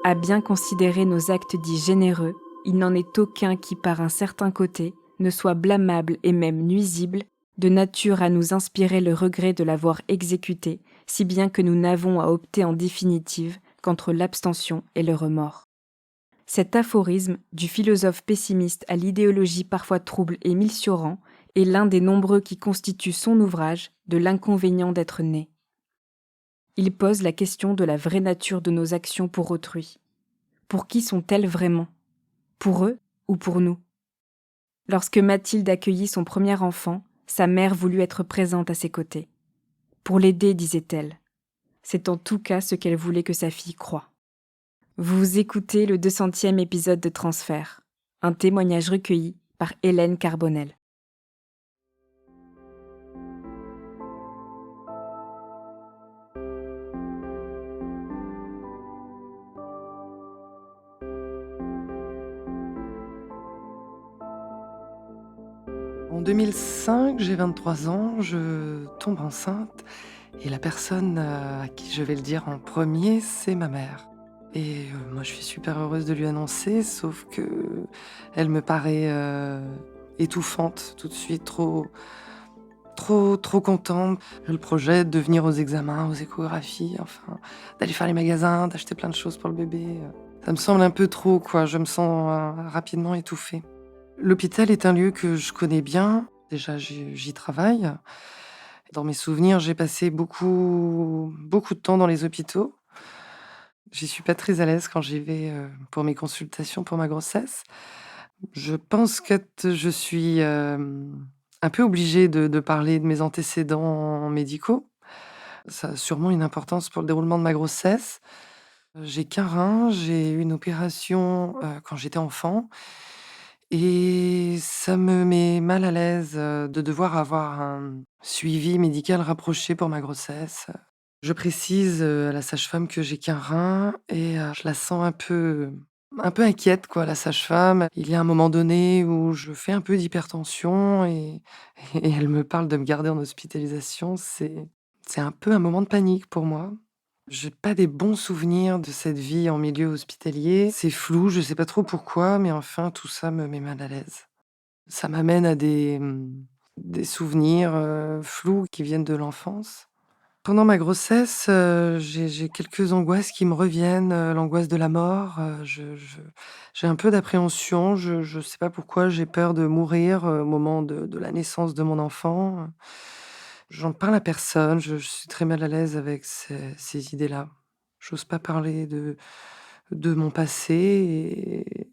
À bien considérer nos actes dits généreux, il n'en est aucun qui, par un certain côté, ne soit blâmable et même nuisible, de nature à nous inspirer le regret de l'avoir exécuté, si bien que nous n'avons à opter en définitive qu'entre l'abstention et le remords. Cet aphorisme, du philosophe pessimiste à l'idéologie parfois trouble et Milsioran, est l'un des nombreux qui constituent son ouvrage de l'inconvénient d'être né. Il pose la question de la vraie nature de nos actions pour autrui. Pour qui sont-elles vraiment ? Pour eux ou pour nous ? Lorsque Mathilde accueillit son premier enfant, sa mère voulut être présente à ses côtés. Pour l'aider, disait-elle. C'est en tout cas ce qu'elle voulait que sa fille croie. Vous écoutez le 200e épisode de Transfert, un témoignage recueilli par Hélène Carbonel. En 2005, j'ai 23 ans, je tombe enceinte et la personne à qui je vais le dire en premier, c'est ma mère. Et moi, je suis super heureuse de lui annoncer, sauf que elle me paraît étouffante tout de suite, trop contente. Elle projette de venir aux examens, aux échographies, enfin, d'aller faire les magasins, d'acheter plein de choses pour le bébé. Ça me semble un peu trop, quoi. Je me sens rapidement étouffée. L'hôpital est un lieu que je connais bien. Déjà, j'y travaille. Dans mes souvenirs, j'ai passé beaucoup de temps dans les hôpitaux. J'y suis pas très à l'aise quand j'y vais, pour mes consultations pour ma grossesse. Je pense que je suis, un peu obligée de parler de mes antécédents médicaux. Ça a sûrement une importance pour le déroulement de ma grossesse. J'ai qu'un rein, j'ai eu une opération, quand j'étais enfant. Et ça me met mal à l'aise, de devoir avoir un suivi médical rapproché pour ma grossesse. Je précise, à la sage-femme que j'ai qu'un rein et je la sens un peu inquiète quoi, la sage-femme. Il y a un moment donné où je fais un peu d'hypertension et et elle me parle de me garder en hospitalisation. C'est un peu un moment de panique pour moi. J'ai pas des bons souvenirs de cette vie en milieu hospitalier. C'est flou, je sais pas trop pourquoi, mais enfin tout ça me met mal à l'aise. Ça m'amène à des souvenirs, flous qui viennent de l'enfance. Pendant ma grossesse, j'ai quelques angoisses qui me reviennent, l'angoisse de la mort, j'ai un peu d'appréhension, je sais pas pourquoi j'ai peur de mourir, au moment de la naissance de mon enfant. J'en parle à personne, je suis très mal à l'aise avec ces idées-là. J'ose pas parler de mon passé et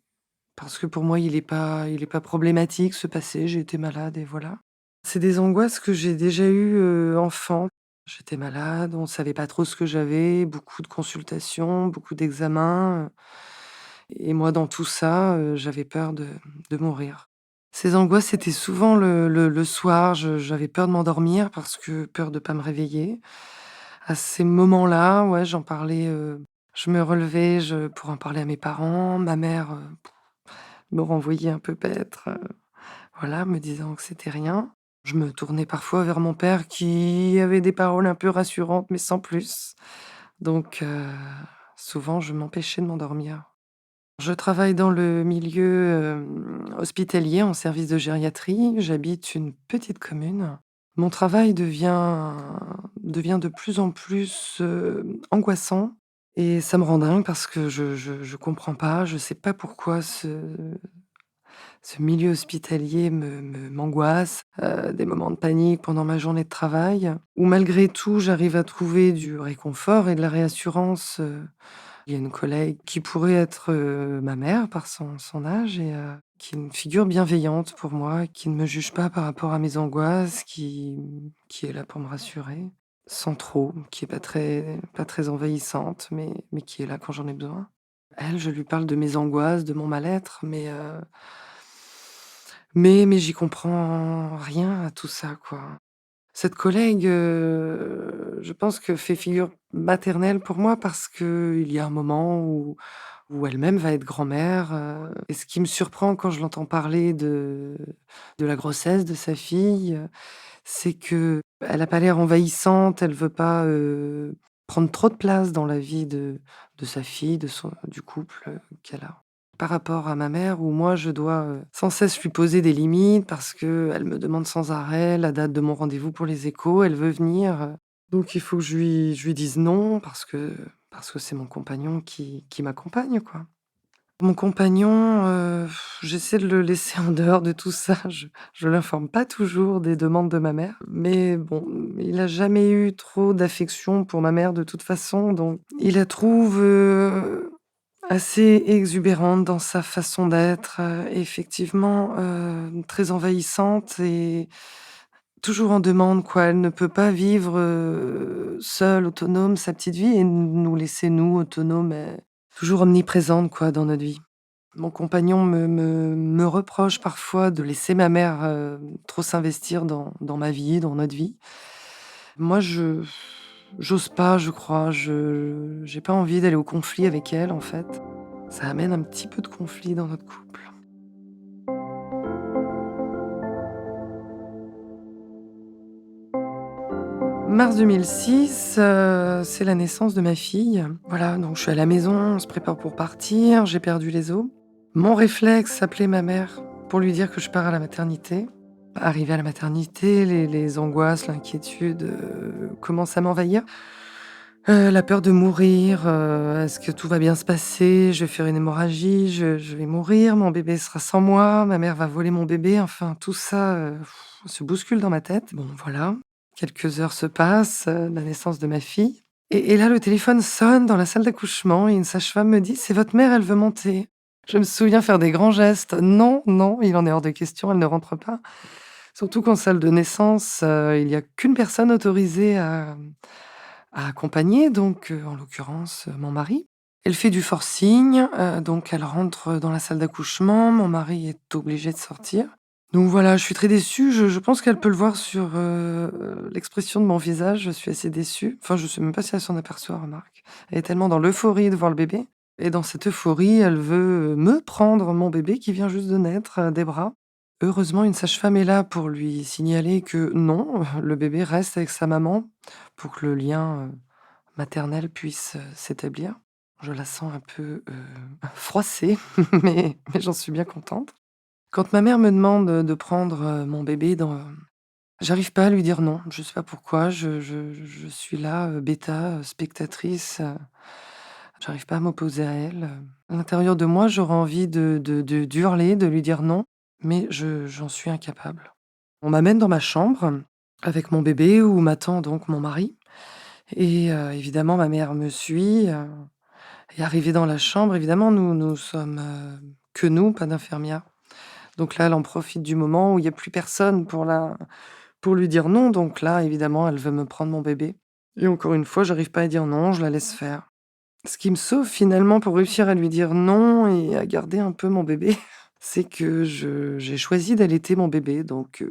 parce que pour moi, il est pas problématique ce passé, j'ai été malade et voilà. C'est des angoisses que j'ai déjà eues, enfant. J'étais malade, on savait pas trop ce que j'avais, beaucoup de consultations, beaucoup d'examens, et moi dans tout ça, j'avais peur de mourir. Ces angoisses, c'était souvent le soir, j'avais peur de m'endormir parce que peur de pas me réveiller. À ces moments-là, ouais, j'en parlais, je me relevais, pour en parler à mes parents. Ma mère, me renvoyait un peu paître, voilà, me disant que c'était rien. Je me tournais parfois vers mon père qui avait des paroles un peu rassurantes, mais sans plus. Donc souvent je m'empêchais de m'endormir. Je travaille dans le milieu, hospitalier en service de gériatrie. J'habite une petite commune. Mon travail devient de plus en plus, angoissant et ça me rend dingue parce que je comprends pas, je sais pas pourquoi ce milieu hospitalier m'angoisse, des moments de panique pendant ma journée de travail, où malgré tout j'arrive à trouver du réconfort et de la réassurance. Il y a une collègue qui pourrait être, ma mère par son âge et qui est une figure bienveillante pour moi, qui ne me juge pas par rapport à mes angoisses, qui est là pour me rassurer, sans trop, qui est pas très envahissante, mais qui est là quand j'en ai besoin. Elle, je lui parle de mes angoisses, de mon mal-être, mais j'y comprends rien à tout ça, quoi. Cette collègue, je pense que fait figure maternelle pour moi parce qu'il y a un moment où elle-même va être grand-mère, et ce qui me surprend quand je l'entends parler de la grossesse de sa fille, c'est qu'elle a pas l'air envahissante, elle veut pas, prendre trop de place dans la vie de sa fille, du couple qu'elle a. Par rapport à ma mère, où moi je dois sans cesse lui poser des limites parce qu'elle me demande sans arrêt la date de mon rendez-vous pour les échos, elle veut venir. Donc il faut que je lui dise non parce que c'est mon compagnon qui m'accompagne, quoi. Mon compagnon, j'essaie de le laisser en dehors de tout ça. Je l'informe pas toujours des demandes de ma mère, mais bon, il a jamais eu trop d'affection pour ma mère de toute façon, donc il la trouve, assez exubérante dans sa façon d'être, effectivement, très envahissante et toujours en demande, quoi. Elle ne peut pas vivre, seule, autonome, sa petite vie et nous laisser, nous, autonomes, toujours omniprésente, quoi, dans notre vie. Mon compagnon me reproche parfois de laisser ma mère, trop s'investir dans ma vie, dans notre vie. Moi, j'ose pas, je crois. Je j'ai pas envie d'aller au conflit avec elle, en fait. Ça amène un petit peu de conflit dans notre couple. Mars 2006, c'est la naissance de ma fille. Voilà, donc je suis à la maison, on se prépare pour partir, j'ai perdu les os. Mon réflexe, appeler ma mère pour lui dire que je pars à la maternité. Arrivée à la maternité, les angoisses, l'inquiétude, commencent à m'envahir. La peur de mourir, est-ce que tout va bien se passer? Je vais faire une hémorragie, je vais mourir, mon bébé sera sans moi, ma mère va voler mon bébé, enfin tout ça, se bouscule dans ma tête. Bon voilà, quelques heures se passent, la naissance de ma fille et là le téléphone sonne dans la salle d'accouchement et une sage-femme me dit: «C'est votre mère, elle veut monter». Je me souviens faire des grands gestes. Non, non, il en est hors de question, elle ne rentre pas. Surtout qu'en salle de naissance, il y a qu'une personne autorisée à accompagner, donc en l'occurrence, mon mari. Elle fait du forcing, donc elle rentre dans la salle d'accouchement. Mon mari est obligé de sortir. Donc voilà, je suis très déçue. Je pense qu'elle peut le voir sur, l'expression de mon visage. Je suis assez déçue. Enfin, je sais même pas si elle s'en aperçoit, remarque. Elle est tellement dans l'euphorie de voir le bébé et dans cette euphorie, elle veut me prendre mon bébé qui vient juste de naître, des bras. Heureusement, une sage-femme est là pour lui signaler que non, le bébé reste avec sa maman pour que le lien, maternel puisse, s'établir. Je la sens un peu, froissée, mais j'en suis bien contente. Quand ma mère me demande, de prendre, mon bébé j'arrive pas à lui dire non. Je sais pas pourquoi, je suis là, bêta, spectatrice, j'arrive pas à m'opposer à elle. À l'intérieur de moi, j'aurais envie d'hurler, de lui dire non, mais j'en suis incapable. On m'amène dans ma chambre avec mon bébé où m'attend donc mon mari et évidemment ma mère me suit, et arrivée dans la chambre, évidemment nous sommes, que nous, pas d'infirmière. Donc là, elle en profite du moment où il y a plus personne pour lui dire non, donc là, évidemment, elle veut me prendre mon bébé et encore une fois, j'arrive pas à dire non, je la laisse faire. Ce qui me sauve finalement pour réussir à lui dire non et à garder un peu mon bébé, c'est que j'ai choisi d'allaiter mon bébé, donc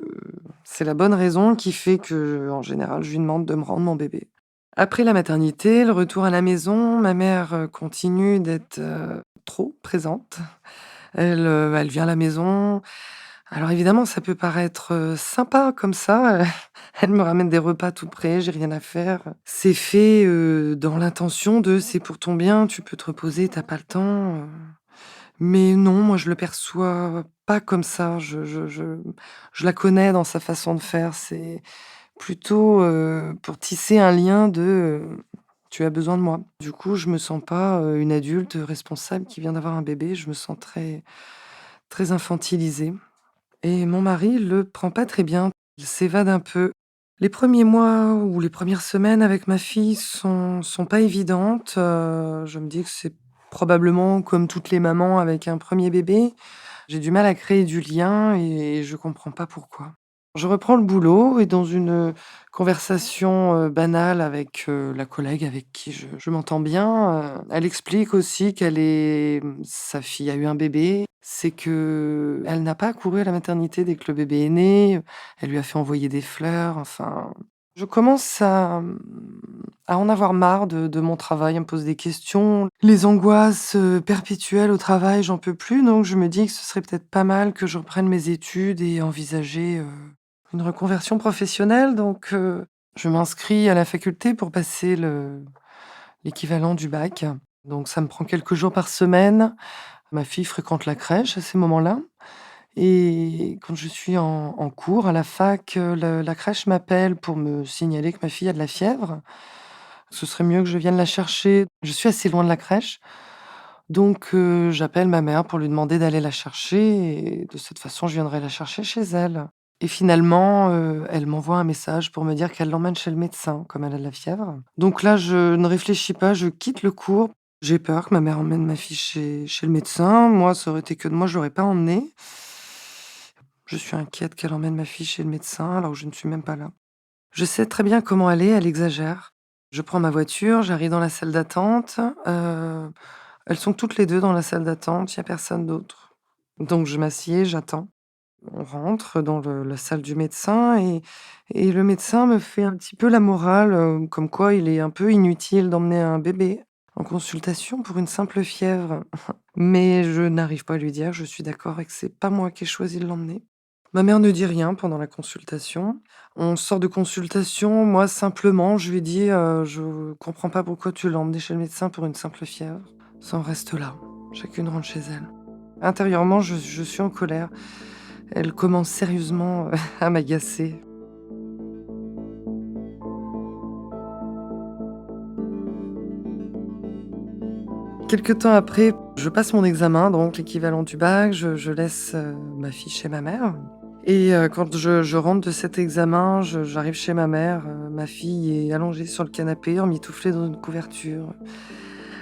c'est la bonne raison qui fait que en général, je lui demande de me rendre mon bébé. Après la maternité, le retour à la maison, ma mère, continue d'être, trop présente. Elle vient à la maison. Alors évidemment, ça peut paraître, sympa comme ça, elle me ramène des repas tout prêts, j'ai rien à faire. C'est fait, dans l'intention de: «C'est pour ton bien, tu peux te reposer, tu pas le temps», mais non, moi je le perçois pas comme ça. Je la connais dans sa façon de faire. C'est plutôt, pour tisser un lien «Tu as besoin de moi». Du coup, je me sens pas, une adulte responsable qui vient d'avoir un bébé. Je me sens très très infantilisée et mon mari le prend pas très bien. Il s'évade un peu. Les premiers mois ou les premières semaines avec ma fille sont pas évidentes, je me dis que c'est probablement comme toutes les mamans avec un premier bébé. J'ai du mal à créer du lien et je comprends pas pourquoi. Je reprends le boulot et dans une, conversation, banale avec, la collègue avec qui je m'entends bien, elle explique aussi sa fille a eu un bébé. C'est que elle n'a pas accouru à la maternité dès que le bébé est né, elle lui a fait envoyer des fleurs, enfin je commence à en avoir marre de mon travail, à me poser des questions. Les angoisses, perpétuelles au travail, j'en peux plus, donc je me dis que ce serait peut-être pas mal que je reprenne mes études et envisager, une reconversion professionnelle. Donc je m'inscris à la faculté pour passer l'équivalent du bac Donc ça me prend quelques jours par semaine. Ma fille fréquente la crèche à ces moments-là et quand je suis en cours à la fac, la crèche m'appelle pour me signaler que ma fille a de la fièvre. Ce serait mieux que je vienne la chercher. Je suis assez loin de la crèche, donc j'appelle ma mère pour lui demander d'aller la chercher et de cette façon, je viendrai la chercher chez elle et finalement, elle m'envoie un message pour me dire qu'elle l'emmène chez le médecin, comme elle a de la fièvre. Donc là, je ne réfléchis pas, je quitte le cours. J'ai peur que ma mère emmène ma fille chez le médecin. Moi, ça aurait été que de moi, je l'aurais pas emmenée. Je suis inquiète qu'elle emmène ma fille chez le médecin alors que je ne suis même pas là. Je sais très bien comment elle exagère. Je prends ma voiture, j'arrive dans la salle d'attente, heu, elles sont toutes les 2 dans la salle d'attente, il y a personne d'autre. Donc je m'assieds, j'attends. On rentre dans la salle du médecin et le médecin me fait un petit peu la morale, comme quoi il est un peu inutile d'emmener un bébé en consultation pour une simple fièvre. Mais je n'arrive pas à lui dire que je suis d'accord et que c'est pas moi qui ai choisi de l'emmener. Ma mère ne dit rien pendant la consultation. On sort de consultation, moi simplement je lui dis: «Je comprends pas pourquoi tu l'as emmené chez le médecin pour une simple fièvre». Ça en reste là. Chacune rentre chez elle. Intérieurement, je suis en colère. Elle commence sérieusement, à m'agacer. Quelque temps après, je passe mon examen, donc l'équivalent du bac, je laisse, ma fille chez ma mère et quand je rentre de cet examen, j'arrive chez ma mère, ma fille est allongée sur le canapé, emmitouflée dans une couverture.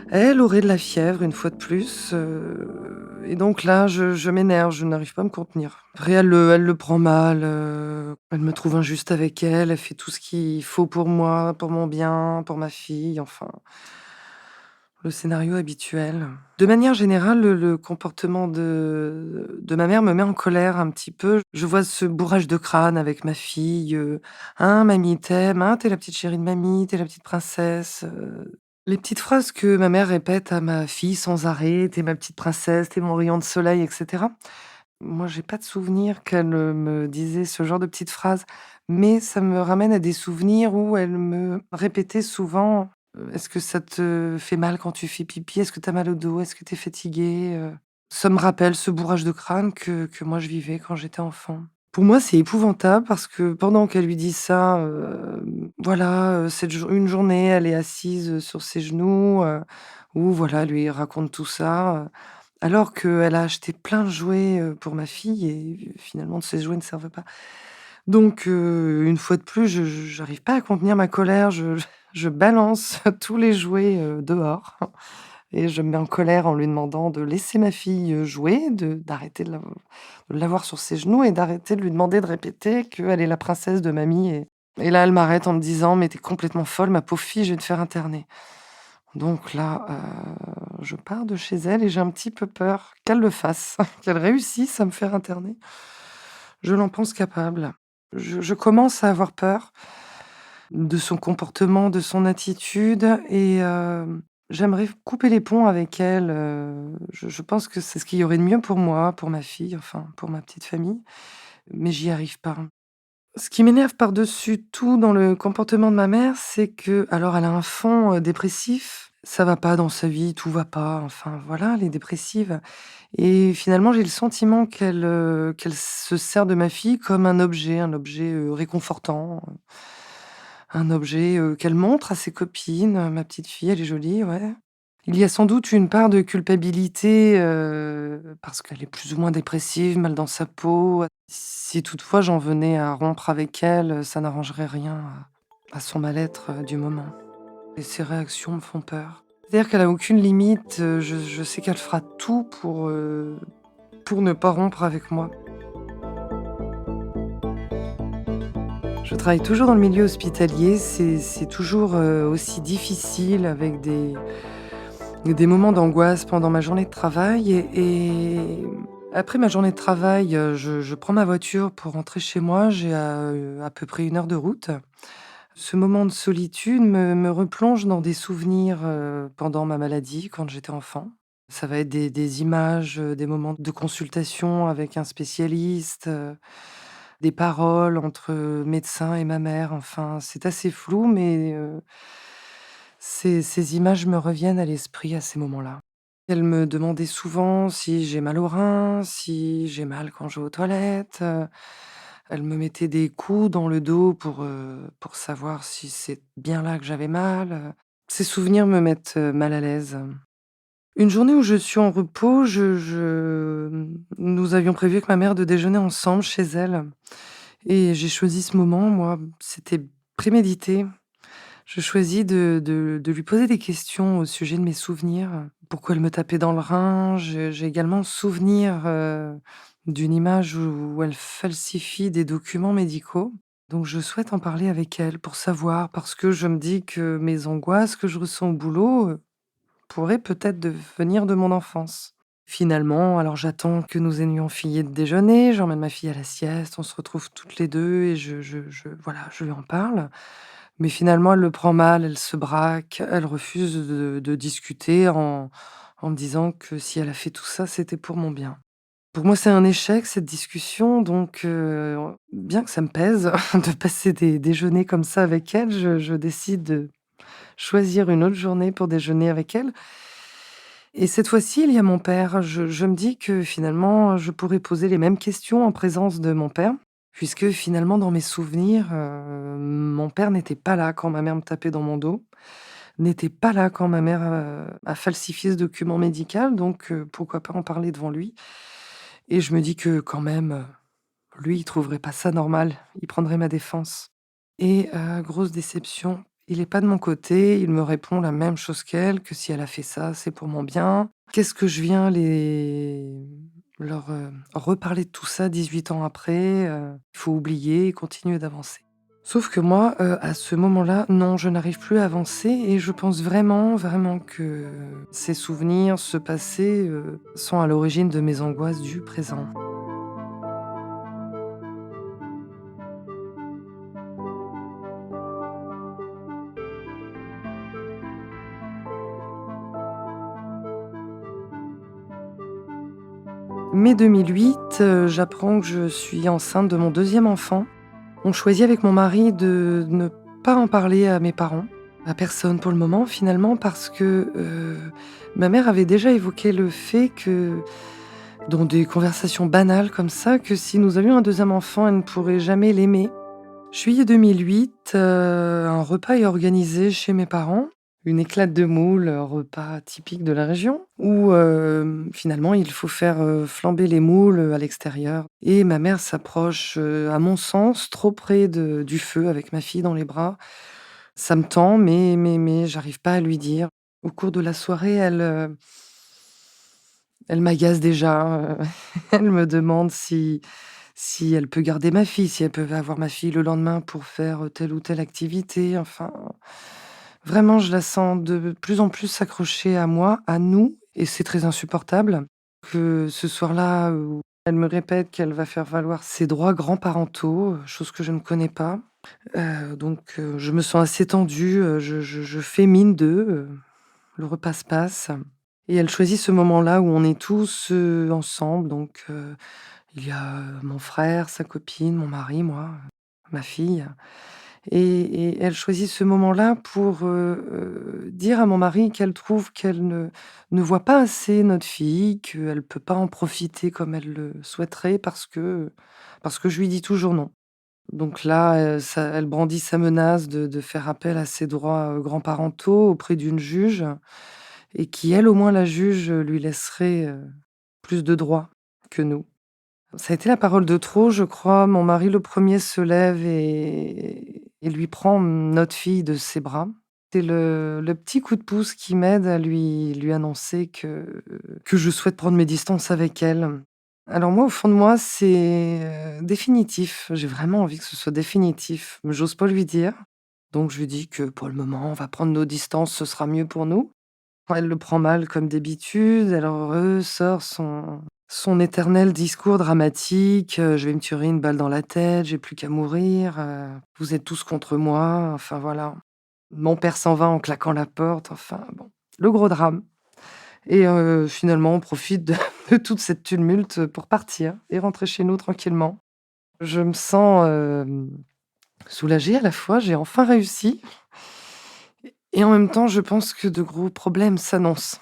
Elle aurait de la fièvre une fois de plus, et donc là, je m'énerve, je n'arrive pas à me contenir. Après elle le prend mal, elle me trouve injuste avec elle, elle fait tout ce qu'il faut pour moi, pour mon bien, pour ma fille, enfin, le scénario habituel. De manière générale, le comportement de ma mère me met en colère un petit peu. Je vois ce bourrage de crâne avec ma fille, «Hein, mamie t'aime, hein, tu la petite chérie de mamie, t'es la petite princesse», les petites phrases que ma mère répète à ma fille sans arrêt: «Tu ma petite princesse, t'es mon rayon de soleil» et cetera. Moi, j'ai pas de souvenir qu'elle, me disait ce genre de petites phrases, mais ça me ramène à des souvenirs où elle me répétait souvent, «Est-ce que ça te fait mal quand tu fais pipi? Est-ce que tu as mal au dos? Est-ce que tu es fatigué?» Ça me rappelle ce bourrage de crâne que moi je vivais quand j'étais enfant. Pour moi, c'est épouvantable parce que pendant qu'elle lui dit ça, voilà, une journée, elle est assise, sur ses genoux, où voilà, elle lui raconte tout ça, alors qu'elle a acheté plein de jouets, pour ma fille et finalement ces jouets ne servent pas. Donc une fois de plus, je j'arrive pas à contenir ma colère, je balance tous les jouets, dehors et je me mets en colère en lui demandant de laisser ma fille, jouer, d'arrêter de l'avoir sur ses genoux et d'arrêter de lui demander de répéter qu'elle est la princesse de mamie et là, elle m'arrête en me disant: «Mais tu es complètement folle ma pauvre fille, je vais te faire interner». Donc là, je pars de chez elle et j'ai un petit peu peur qu'elle le fasse, qu'elle réussisse à me faire interner. Je l'en pense capable. Je commence à avoir peur de son comportement, de son attitude et j'aimerais couper les ponts avec elle, je pense que c'est ce qu'il y aurait de mieux pour moi, pour ma fille, enfin pour ma petite famille, mais j'y arrive pas. Ce qui m'énerve par-dessus tout dans le comportement de ma mère, c'est que alors elle a un fond, dépressif, ça va pas dans sa vie, tout va pas, enfin voilà, elle est dépressive et finalement j'ai le sentiment qu'elle se sert de ma fille comme un objet, réconfortant, un objet, qu'elle montre à ses copines, «Ma petite fille, elle est jolie», ouais. Il y a sans doute une part de culpabilité, parce qu'elle est plus ou moins dépressive, mal dans sa peau. Si toutefois j'en venais à rompre avec elle, ça n'arrangerait rien à son mal-être, du moment et ses réactions me font peur. C'est-à-dire qu'elle a aucune limite, je sais qu'elle fera tout pour ne pas rompre avec moi. Je travaille toujours dans le milieu hospitalier, c'est toujours, aussi difficile avec des moments d'angoisse pendant ma journée de travail et après ma journée de travail, je prends ma voiture pour rentrer chez moi. J'ai à peu près 1 heure de route. Ce moment de solitude me replonge dans des souvenirs, pendant ma maladie, quand j'étais enfant. Ça va être des images, des moments de consultation avec un spécialiste, des paroles entre, médecin et ma mère. Enfin, c'est assez flou mais Ces images me reviennent à l'esprit à ces moments-là. Elle me demandait souvent si j'ai mal aux reins, si j'ai mal quand je vais aux toilettes, elle me mettait des coups dans le dos pour savoir si c'est bien là que j'avais mal, Ces souvenirs me mettent, mal à l'aise. Une journée où je suis en repos, nous avions prévu avec ma mère de déjeuner ensemble chez elle et j'ai choisi ce moment, moi, c'était prémédité. Je choisis de lui poser des questions au sujet de mes souvenirs. Pourquoi elle me tapait dans le rein? J'ai également souvenir, d'une image où elle falsifie des documents médicaux. Donc je souhaite en parler avec elle pour savoir, parce que je me dis que mes angoisses que je ressens au boulot, pourraient peut-être venir de mon enfance. Finalement, alors j'attends que nous ayons fini de déjeuner, j'emmène ma fille à la sieste, on se retrouve toutes les 2 et voilà, je lui en parle. Mais finalement, elle le prend mal, elle se braque, elle refuse de discuter en me disant que si elle a fait tout ça, c'était pour mon bien. Pour moi, c'est un échec cette discussion, donc bien que ça me pèse de passer des déjeuners comme ça avec elle, je décide de choisir une autre journée pour déjeuner avec elle et cette fois-ci, il y a mon père. Je me dis que finalement, je pourrais poser les mêmes questions en présence de mon père, puisque finalement dans mes souvenirs, mon père n'était pas là quand ma mère me tapait dans mon dos, n'était pas là quand ma mère, a falsifié ce document médical, donc pourquoi pas en parler devant lui? Et je me dis que quand même, lui, il trouverait pas ça normal, il prendrait ma défense. Et grosse déception, il est pas de mon côté, il me répond la même chose qu'elle, que si elle a fait ça, c'est pour mon bien. Qu'est-ce que je viens leur, reparler de tout ça 18 ans après? Il faut oublier et continuer d'avancer. Sauf que moi, à ce moment-là, non, je n'arrive plus à avancer et je pense vraiment, vraiment que ces souvenirs, ce passé, sont à l'origine de mes angoisses du présent. Mai 2008, j'apprends que je suis enceinte de mon deuxième enfant. On choisit avec mon mari de ne pas en parler à mes parents, à personne pour le moment finalement parce que, ma mère avait déjà évoqué le fait que, dans des conversations banales comme ça, que si nous avions un deuxième enfant, elle ne pourrait jamais l'aimer. Juillet 2008, un repas est organisé chez mes parents, une éclate de moules, repas typique de la région où, finalement il faut faire, flamber les moules, à l'extérieur et ma mère s'approche, à mon sens, trop près de du feu avec ma fille dans les bras. Ça me tend mais j'arrive pas à lui dire. Au cours de la soirée, elle m'agace déjà, elle me demande si elle peut garder ma fille, si elle peut avoir ma fille le lendemain pour faire, telle ou telle activité, enfin, vraiment je la sens de plus en plus s'accrocher à moi, à nous et c'est très insupportable que ce soir-là, où elle me répète qu'elle va faire valoir ses droits grands-parentaux, chose que je ne connais pas. Donc je me sens assez tendue, je fais mine de, le repas se passe et elle choisit ce moment-là où on est tous, ensemble donc il y a, mon frère, sa copine, mon mari, moi, ma fille et elle choisit ce moment-là pour, dire à mon mari qu'elle trouve qu'elle ne voit pas assez notre fille, qu'elle peut pas en profiter comme elle le souhaiterait parce que je lui dis toujours non. Donc là, ça elle brandit sa menace de faire appel à ses droits, grands-parentaux auprès d'une juge et qui elle, au moins la juge, lui laisserait, plus de droits que nous. Ça a été la parole de trop, je crois. Mon mari, le premier se lève et lui prend notre fille de ses bras. C'est le petit coup de pouce qui m'aide à lui annoncer que je souhaite prendre mes distances avec elle. Alors moi, au fond de moi, c'est, définitif. J'ai vraiment envie que ce soit définitif, mais j'ose pas lui dire. Donc je lui dis que pour le moment, on va prendre nos distances, ce sera mieux pour nous. Elle le prend mal comme d'habitude, elle ressort son éternel discours dramatique, «Je vais me tirer une balle dans la tête, j'ai plus qu'à mourir, vous êtes tous contre moi», enfin voilà. Mon père s'en va en claquant la porte, enfin bon, le gros drame et finalement on profite de de toute cette tumulte pour partir et rentrer chez nous tranquillement. Je me sens, soulagée à la fois, j'ai enfin réussi et en même temps, je pense que de gros problèmes s'annoncent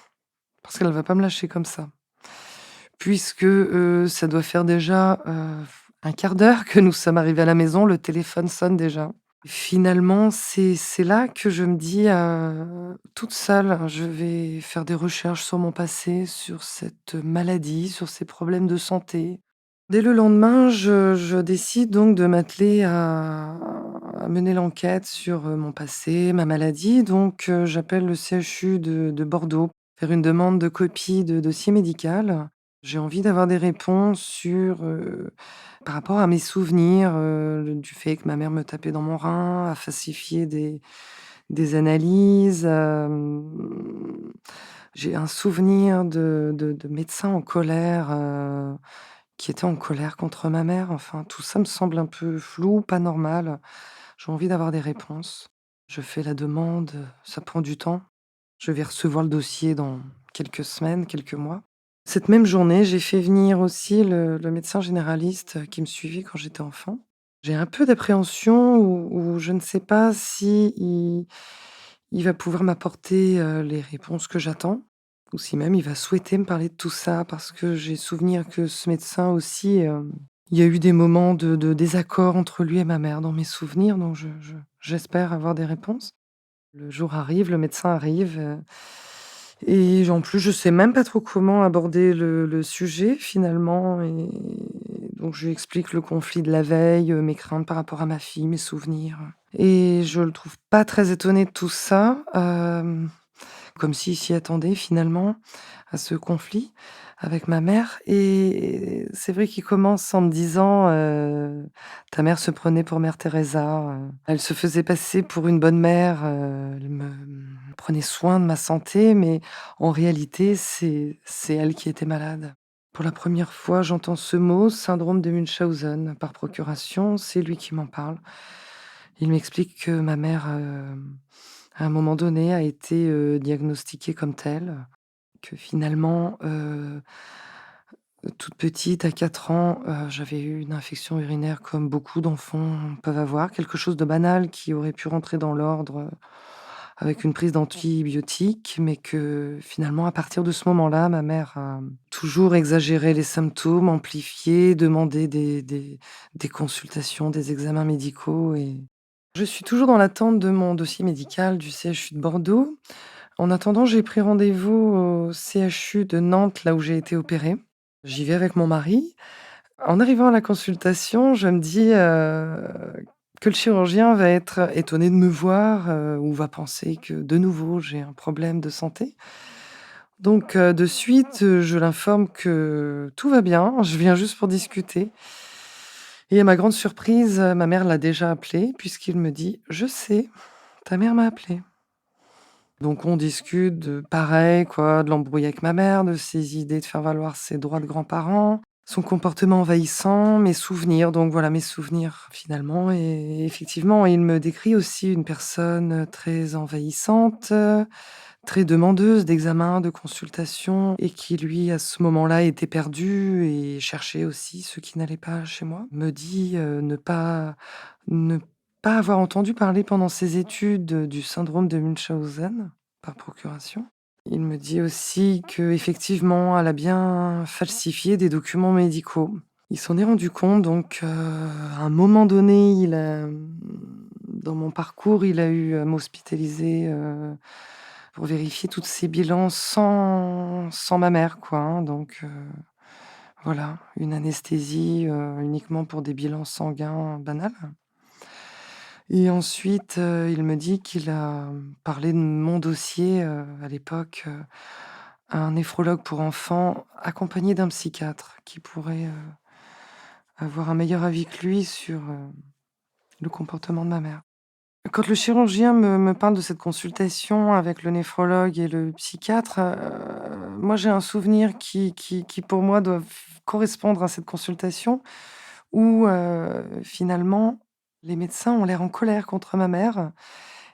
parce qu'elle va pas me lâcher comme ça. Puisque, ça doit faire déjà, 1/4 d'heure que nous sommes arrivés à la maison, le téléphone sonne déjà. Finalement, c'est là que je me dis, toute seule, je vais faire des recherches sur mon passé, sur cette maladie, sur ces problèmes de santé. Dès le lendemain, je décide donc de m'atteler à mener l'enquête sur, mon passé, ma maladie. Donc, j'appelle le CHU de Bordeaux, faire une demande de copie de dossier médical. J'ai envie d'avoir des réponses sur, par rapport à mes souvenirs, du fait que ma mère me tapait dans mon rein, a falsifié des analyses, j'ai un souvenir de médecins en colère, qui étaient en colère contre ma mère. Enfin, tout ça me semble un peu flou, pas normal. J'ai envie d'avoir des réponses. Je fais la demande, ça prend du temps. Je vais recevoir le dossier dans quelques semaines, quelques mois. Cette même journée, j'ai fait venir aussi le médecin généraliste qui me suivait quand j'étais enfant. J'ai un peu d'appréhension où je ne sais pas si il va pouvoir m'apporter, les réponses que j'attends ou si même il va souhaiter me parler de tout ça parce que j'ai souvenir que ce médecin aussi, il y a eu des moments de désaccord entre lui et ma mère dans mes souvenirs, donc j'espère avoir des réponses. Le jour arrive, le médecin arrive, et en plus, je sais même pas trop comment aborder le sujet finalement, et donc je lui explique le conflit de la veille, mes craintes par rapport à ma fille, mes souvenirs, et je le trouve pas très étonné de tout ça, comme s'il s'y attendait finalement, à ce conflit avec ma mère, et c'est vrai qu'il commence en me disant, «Ta mère se prenait pour mère Teresa, elle se faisait passer pour une bonne mère, elle me prenait soin de ma santé, mais en réalité, c'est elle qui était malade». Pour la première fois, j'entends ce mot, syndrome de Munchausen, par procuration, c'est lui qui m'en parle. Il m'explique que ma mère, à un moment donné, a été, diagnostiquée comme telle, que finalement, toute petite, à 4 ans, j'avais eu une infection urinaire comme beaucoup d'enfants peuvent avoir, quelque chose de banal qui aurait pu rentrer dans l'ordre, avec une prise d'antibiotiques, mais que finalement, à partir de ce moment-là, ma mère a toujours exagéré les symptômes, amplifié, demandé des consultations, des examens médicaux, et je suis toujours dans l'attente de mon dossier médical du CHU de Bordeaux. En attendant, j'ai pris rendez-vous au CHU de Nantes, là où j'ai été opérée. J'y vais avec mon mari. En arrivant à la consultation, je me dis, que le chirurgien va être étonné de me voir, ou va penser que de nouveau j'ai un problème de santé. Donc, de suite, je l'informe que tout va bien, je viens juste pour discuter, et à ma grande surprise, ma mère l'a déjà appelé puisqu'il me dit: «Je sais, ta mère m'a appelé». Donc on discute de pareil quoi, de l'embrouille avec ma mère, de ses idées de faire valoir ses droits de grands-parents, son comportement envahissant, mes souvenirs, donc voilà mes souvenirs finalement, et effectivement, il me décrit aussi une personne, très envahissante, très demandeuse d'examens, de consultations, et qui lui, à ce moment-là, était perdu et cherchait aussi ce qui n'allait pas chez moi. Me dit, ne pas avoir entendu parler pendant ses études, du syndrome de Munchausen, par procuration. Il me dit aussi qu'effectivement, elle a bien falsifié des documents médicaux. Il s'en est rendu compte donc, à un moment donné, dans mon parcours, il a eu à m'hospitaliser, pour vérifier tous ces bilans sans ma mère quoi, hein, donc, voilà, une anesthésie, uniquement pour des bilans sanguins banals. Et ensuite, il me dit qu'il a parlé de mon dossier, à l'époque, à un néphrologue pour enfants accompagné d'un psychiatre qui pourrait, avoir un meilleur avis que lui sur, le comportement de ma mère. Quand le chirurgien me parle de cette consultation avec le néphrologue et le psychiatre, moi j'ai un souvenir qui pour moi doit correspondre à cette consultation où, finalement, les médecins ont l'air en colère contre ma mère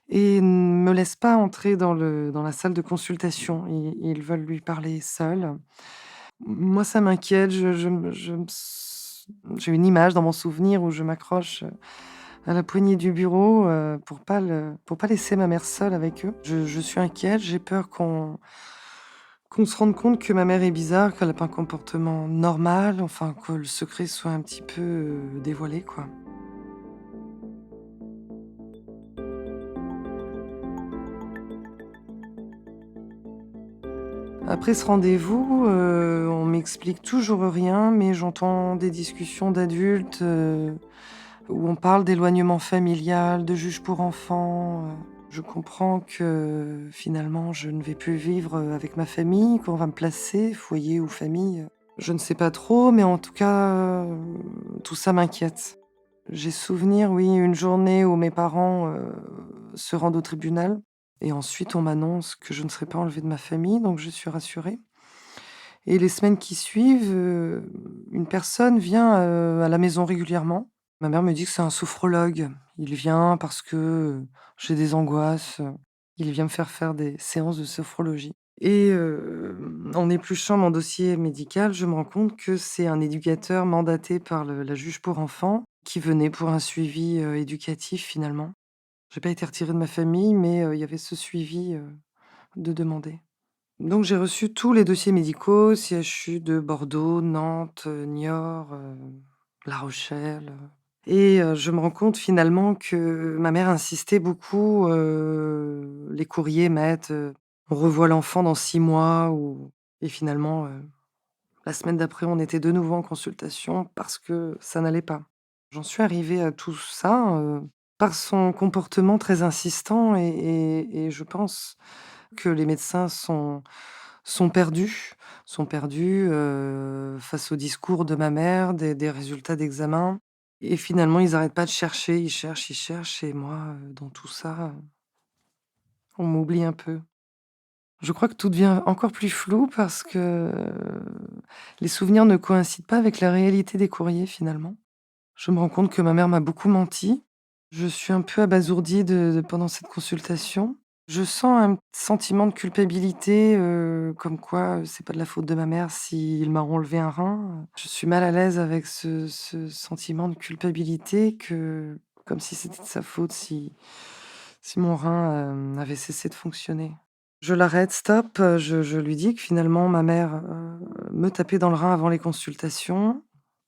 et ne me laissent pas entrer dans la salle de consultation. Ils veulent lui parler seuls. Moi, ça m'inquiète, je me s j'ai une image dans mon souvenir où je m'accroche, à la poignée du bureau, pour pas laisser ma mère seule avec eux. Je suis inquiète, j'ai peur qu'on se rende compte que ma mère est bizarre, qu'elle a pas un comportement normal, enfin que le secret soit un petit peu, dévoilé, quoi. Après ce rendez-vous, on m'explique toujours rien, mais j'entends des discussions d'adultes, où on parle d'éloignement familial, de juge pour enfants. Je comprends que finalement je ne vais plus vivre, avec ma famille, qu'on va me placer, foyer ou famille, je ne sais pas trop, mais en tout cas, tout ça m'inquiète. J'ai souvenir, oui, une journée où mes parents, se rendent au tribunal et ensuite on m'annonce que je ne serai pas enlevée de ma famille, donc je suis rassurée. Et les semaines qui suivent, une personne vient, à la maison régulièrement. Ma mère me dit que c'est un sophrologue. Il vient parce que, j'ai des angoisses, il vient me faire des séances de sophrologie et en épluchant mon dossier médical, je me rends compte que c'est un éducateur mandaté par le la juge pour enfants qui venait pour un suivi, éducatif finalement. J'ai pas été retirée de ma famille, mais il y avait ce suivi, de demander. Donc j'ai reçu tous les dossiers médicaux, CHU de Bordeaux, Nantes, Niort, La Rochelle, et je me rends compte finalement que ma mère insistait beaucoup, les courriers mettent, «On revoit l'enfant dans 6 mois» ou et finalement, la semaine d'après, on était de nouveau en consultation parce que ça n'allait pas. J'en suis arrivée à tout ça, par son comportement très insistant et je pense que les médecins sont perdus face au discours de ma mère, des résultats d'examen et finalement ils arrêtent pas de chercher, ils cherchent et moi, dans tout ça, on m'oublie un peu. Je crois que tout devient encore plus flou parce que, les souvenirs ne coïncident pas avec la réalité des courriers finalement. Je me rends compte que ma mère m'a beaucoup menti. Je suis un peu abasourdie de pendant cette consultation. Je sens un sentiment de culpabilité, comme quoi, c'est pas de la faute de ma mère s'il m'a enlevé un rein. Je suis mal à l'aise avec ce sentiment de culpabilité que comme si c'était de sa faute si mon rein, avait cessé de fonctionner. Je l'arrête, stop, je lui dis que finalement ma mère, me tapait dans le rein avant les consultations.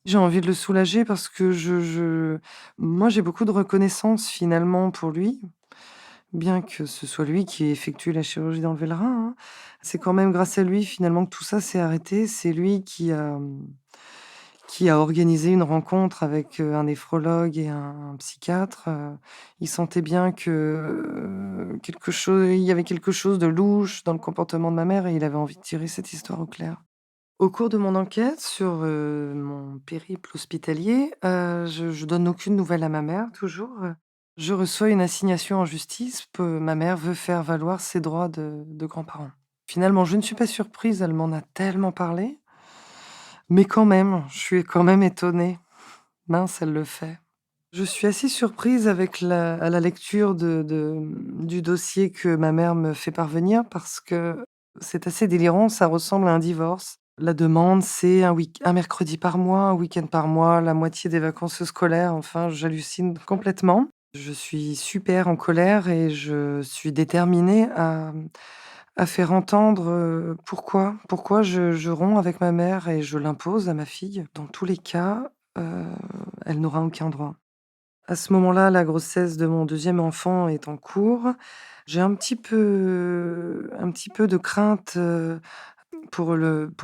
J'ai envie de le soulager parce que moi j'ai beaucoup de reconnaissance finalement pour lui, bien que ce soit lui qui ait effectué la chirurgie d'enlever le rein, hein. C'est quand même grâce à lui finalement que tout ça s'est arrêté. C'est lui qui a organisé une rencontre avec, un néphrologue et un psychiatre. Il sentait bien que, il y avait quelque chose de louche dans le comportement de ma mère et il avait envie de tirer cette histoire au clair. Au cours de mon enquête sur, mon périple hospitalier, je donne aucune nouvelle à ma mère toujours, je reçois une assignation en justice que ma mère veut faire valoir ses droits de grands-parents. Finalement, je ne suis pas surprise, elle m'en a tellement parlé, mais quand même, je suis quand même étonnée. Mince, elle le fait. Je suis assez surprise avec à la lecture du dossier que ma mère me fait parvenir parce que c'est assez délirant, ça ressemble à un divorce. La demande, c'est un mercredi par mois, un week-end par mois, la moitié des vacances scolaires, enfin, j'hallucine complètement. Je suis super en colère et je suis déterminée à faire entendre, pourquoi je romps avec ma mère et je l'impose à ma fille. Dans tous les cas, heu, elle n'aura aucun droit. À ce moment-là, la grossesse de mon deuxième enfant est en cours. J'ai un petit peu de crainte, pour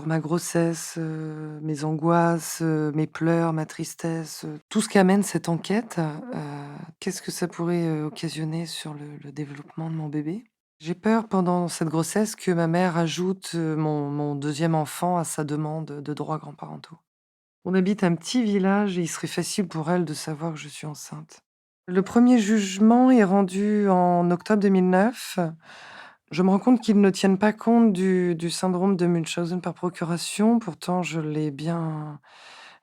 ma grossesse, mes angoisses, mes pleurs, ma tristesse, tout ce qu'amène cette enquête. Qu'est-ce que ça pourrait, occasionner sur le développement de mon bébé? J'ai peur pendant cette grossesse que ma mère ajoute, mon 2e enfant à sa demande de droits grands-parentaux. On habite un petit village et il serait facile pour elle de savoir que je suis enceinte. Le premier jugement est rendu en octobre 2009. Je me rends compte qu'ils ne tiennent pas compte du syndrome de Munchausen par procuration. Pourtant, je l'ai bien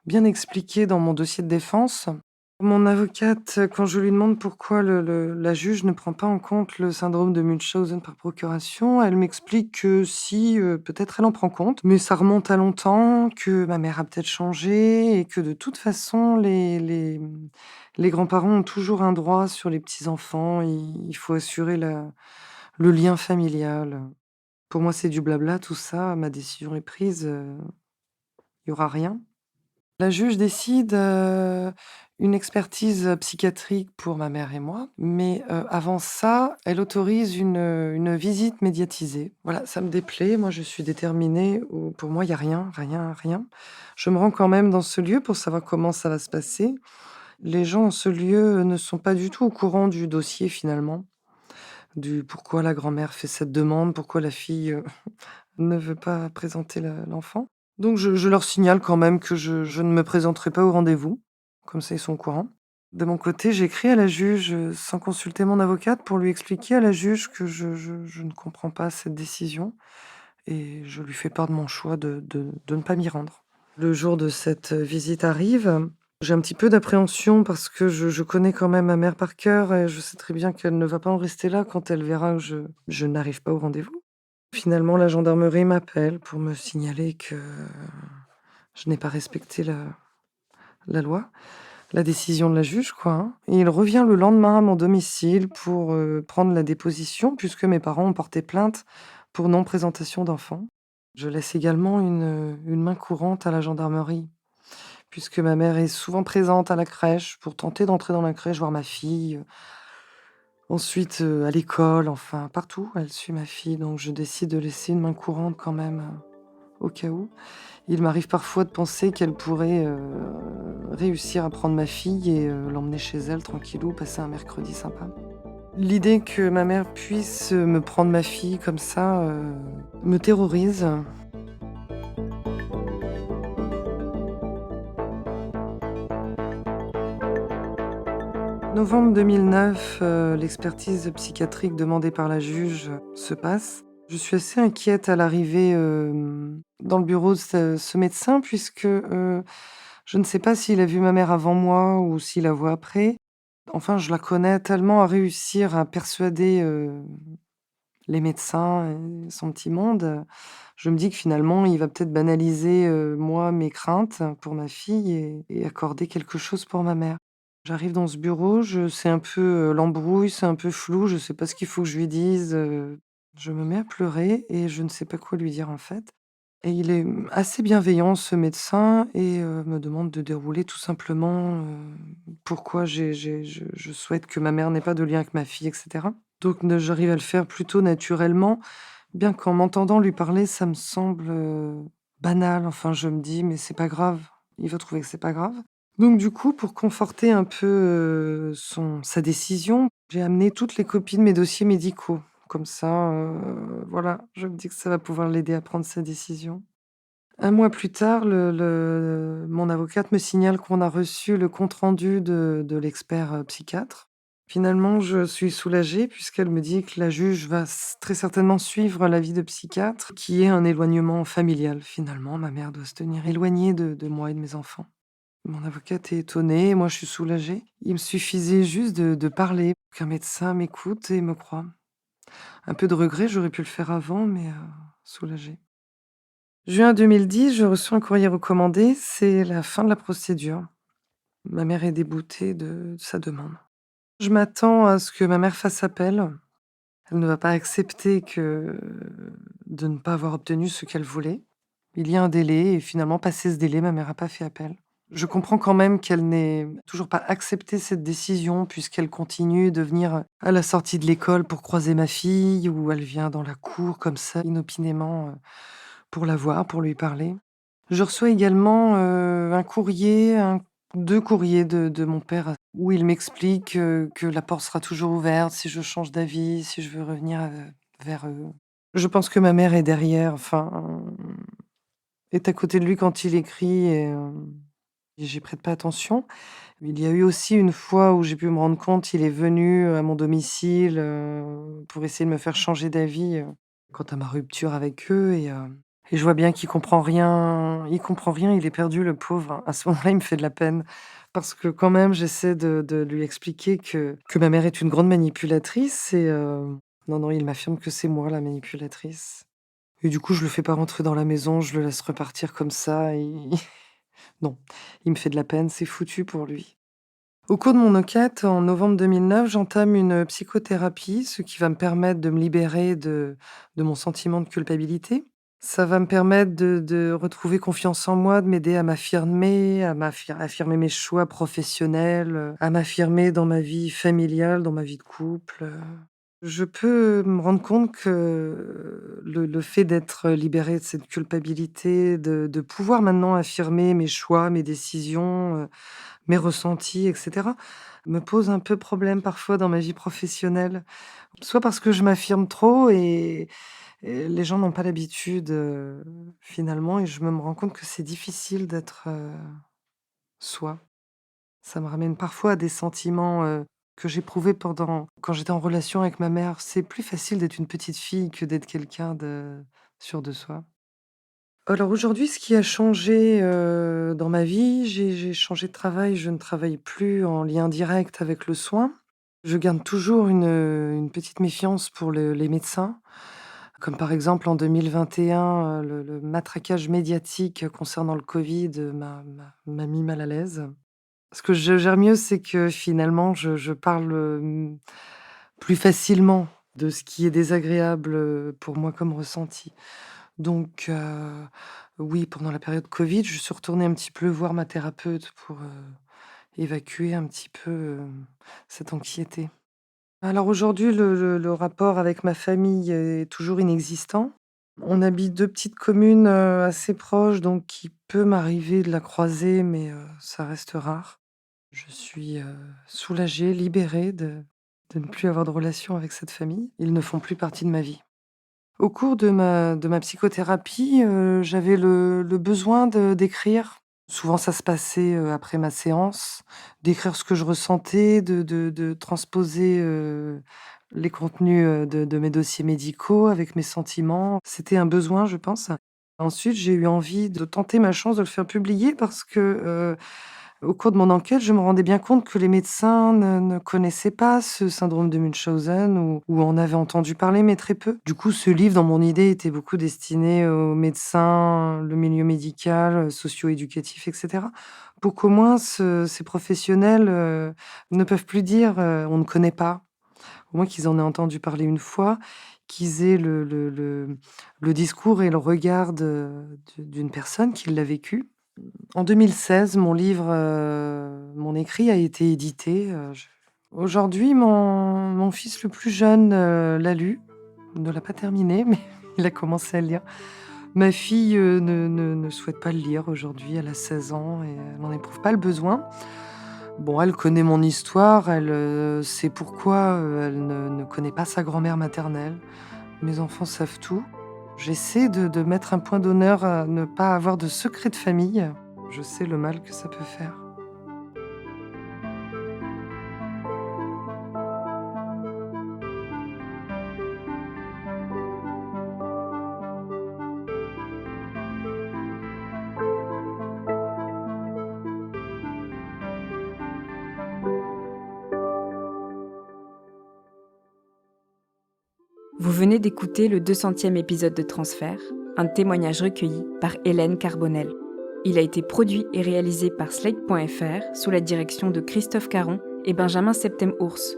expliqué dans mon dossier de défense. Mon avocate, quand je lui demande pourquoi la juge ne prend pas en compte le syndrome de Munchausen par procuration, elle m'explique que si, peut-être elle en prend compte, mais ça remonte à longtemps, que ma mère a peut-être changé et que de toute façon les grands-parents ont toujours un droit sur les petits-enfants. Il faut assurer le lien familial. Pour moi, c'est du blabla tout ça, ma décision est prise, il y aura rien. La juge décide, une expertise, psychiatrique pour ma mère et moi, mais, avant ça, elle autorise une visite médiatisée. Voilà, ça me déplaît, moi je suis déterminée, pour moi il y a rien, rien, rien. Je me rends quand même dans ce lieu pour savoir comment ça va se passer. Les gens en ce lieu ne sont pas du tout au courant du dossier finalement, du pourquoi la grand-mère fait cette demande, pourquoi la fille, ne veut pas présenter l'enfant. Donc je leur signale quand même que je ne me présenterai pas au rendez-vous, comme ça ils sont au courant. De mon côté, j'écris à la juge, sans consulter mon avocate pour lui expliquer à la juge que je ne comprends pas cette décision et je lui fais part de mon choix de ne pas m'y rendre. Le jour de cette, visite arrive, j'ai un petit peu d'appréhension parce que je connais quand même ma mère par cœur et je sais très bien qu'elle ne va pas en rester là quand elle verra que je n'arrive pas au rendez-vous. Finalement, la gendarmerie m'appelle pour me signaler que je n'ai pas respecté la loi, la décision de la juge, quoi, hein. Et il revient le lendemain à mon domicile pour, prendre la déposition puisque mes parents ont porté plainte pour non-présentation d'enfant. Je laisse également une main courante à la gendarmerie puisque ma mère est souvent présente à la crèche pour tenter d'entrer dans la crèche voir ma fille, ensuite, à l'école, enfin partout, elle suit ma fille donc je décide de laisser une main courante quand même, au cas où. Il m'arrive parfois de penser qu'elle pourrait, réussir à prendre ma fille et l'emmener chez elle tranquillou, passer un mercredi sympa. L'idée que ma mère puisse, me prendre ma fille comme ça, me terrorise. Novembre 2009, l'expertise psychiatrique demandée par la juge se passe. Je suis assez inquiète à l'arrivée, dans le bureau de ce médecin puisque, je ne sais pas s'il a vu ma mère avant moi ou s'il la voit après. Enfin, je la connais tellement à réussir à persuader, les médecins et son petit monde, je me dis que finalement il va peut-être banaliser, moi, mes craintes pour ma fille et accorder quelque chose pour ma mère. J'arrive dans ce bureau, je c'est un peu, l'embrouille, c'est un peu flou, je sais pas ce qu'il faut que je lui dise, je me mets à pleurer et je ne sais pas quoi lui dire, en fait. Et il est, assez bienveillant ce médecin et me demande de dérouler tout simplement, pourquoi je souhaite que ma mère n'ait pas de lien avec ma fille et cetera. Donc j'arrive à le faire plutôt naturellement, bien qu'en m'entendant lui parler, ça me semble, banal. Enfin, je me dis: «Mais c'est pas grave, il va trouver que c'est pas grave». Donc du coup, pour conforter un peu, son sa décision, j'ai amené toutes les copies de mes dossiers médicaux. Comme ça, voilà, je me dis que ça va pouvoir l'aider à prendre sa décision. Un mois plus tard, mon avocate me signale qu'on a reçu le compte-rendu de l'expert, psychiatre. Finalement, je suis soulagée puisqu'elle me dit que la juge va très certainement suivre l'avis de psychiatre, qui est un éloignement familial. Finalement, ma mère doit se tenir éloignée de moi et de mes enfants. Mon avocate est étonnée et moi je suis soulagée. Il me suffisait juste de parler, qu'un médecin m'écoute et me croit. Un peu de regret, j'aurais pu le faire avant, mais soulagée. Juin 2010, je reçois un courrier recommandé, c'est la fin de la procédure. Ma mère est déboutée de sa demande. Je m'attends à ce que ma mère fasse appel. Elle ne va pas accepter de ne pas avoir obtenu ce qu'elle voulait. Il y a un délai et finalement, passé ce délai, ma mère n'a pas fait appel. Je comprends quand même qu'elle n'ait toujours pas accepté cette décision puisqu'elle continue de venir à la sortie de l'école pour croiser ma fille ou elle vient dans la cour comme ça, inopinément, pour la voir, pour lui parler. Je reçois également, un courrier, 2 courriers de mon père où il m'explique, que la porte sera toujours ouverte si je change d'avis, si je veux revenir, vers eux. Je pense que ma mère est derrière, enfin, est à côté de lui quand il écrit et j'y prête pas attention. Il y a eu aussi une fois où j'ai pu me rendre compte, il est venu, à mon domicile, pour essayer de me faire changer d'avis, quant à ma rupture avec eux et Et je vois bien qu'il comprend rien, il est perdu le pauvre. À ce moment-là, il me fait de la peine parce que quand même j'essaie de lui expliquer que ma mère est une grande manipulatrice et non, non, il m'affirme que c'est moi la manipulatrice. Et du coup, je le fais pas rentrer dans la maison, je le laisse repartir comme ça et non, il me fait de la peine, c'est foutu pour lui. Au cours de mon enquête, en novembre 2009, j'entame une psychothérapie, ce qui va me permettre de me libérer de mon sentiment de culpabilité. Ça va me permettre de retrouver confiance en moi, de m'aider à m'affirmer, affirmer mes choix professionnels, à m'affirmer dans ma vie familiale, dans ma vie de couple. Je peux me rendre compte que le fait d'être libérée de cette culpabilité, de pouvoir maintenant affirmer mes choix, mes décisions, mes ressentis et cetera, me pose un peu problème parfois dans ma vie professionnelle. Soit parce que je m'affirme trop et les gens n'ont pas l'habitude, finalement et je me rends compte que c'est difficile d'être, soi. Ça me ramène parfois à des sentiments, que j'éprouvais pendant quand j'étais en relation avec ma mère. C'est plus facile d'être une petite fille que d'être quelqu'un de sûr de soi. Alors aujourd'hui, ce qui a changé, dans ma vie, j'ai changé de travail. Je ne travaille plus en lien direct avec le soin. Je garde toujours une petite méfiance pour les médecins, comme par exemple en 2021, le matraquage médiatique concernant le covid, m'a mis mal à l'aise. Ce que je gère mieux, c'est que finalement je parle, plus facilement de ce qui est désagréable, pour moi comme ressenti. Donc oui, pendant la période covid, je suis retournée un petit peu voir ma thérapeute pour, évacuer un petit peu, cette anxiété. Alors aujourd'hui, le rapport avec ma famille est toujours inexistant. On habite 2 petites communes, assez proches, donc il peut m'arriver de la croiser, mais ça reste rare. Je suis, soulagée, libérée de ne plus avoir de relation avec cette famille. Ils ne font plus partie de ma vie. Au cours de ma psychothérapie, j'avais le besoin d'écrire. Souvent ça se passait, après ma séance, d'écrire ce que je ressentais, de transposer, les contenus, de mes dossiers médicaux avec mes sentiments. C'était un besoin, je pense. Ensuite, j'ai eu envie de tenter ma chance de le faire publier parce que, au cours de mon enquête, je me rendais bien compte que les médecins ne connaissaient pas ce syndrome de Munchausen ou en avaient entendu parler, mais très peu. Du coup, ce livre, dans mon idée, était beaucoup destiné aux médecins, le milieu médical, socio-éducatif, et cetera, pour qu'au moins ces professionnels, ne peuvent plus dire, «On ne connaît pas». Au moins qu'ils en aient entendu parler une fois, qu'ils aient le discours et le regard d'une personne qui l'a vécu. En 2016, mon livre, mon écrit a été édité, je aujourd'hui, mon fils le plus jeune, l'a lu. Il ne l'a pas terminé, mais il a commencé à le lire. Ma fille, ne souhaite pas le lire aujourd'hui, elle a 16 ans et elle n'en éprouve pas le besoin. Bon, elle connaît mon histoire, elle, sait pourquoi, elle ne connaît pas sa grand-mère maternelle. Mes enfants savent tout. J'essaie de mettre un point d'honneur à ne pas avoir de secret de famille. Je sais le mal que ça peut faire. Vous venez d'écouter le 200e épisode de Transfert, un témoignage recueilli par Hélène Carbonel. Il a été produit et réalisé par Slate.fr sous la direction de Christophe Caron et Benjamin Septem-Ours.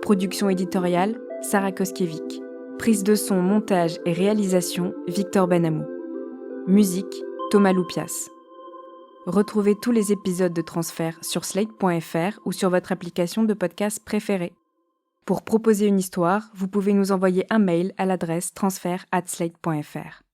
Production éditoriale, Sarah Koskiewicz. Prise de son, montage et réalisation, Victor Benamou. Musique, Thomas Loupias. Retrouvez tous les épisodes de Transfert sur Slate.fr ou sur votre application de podcast préférée. Pour proposer une histoire, vous pouvez nous envoyer un mail à l'adresse transfert@slate.fr.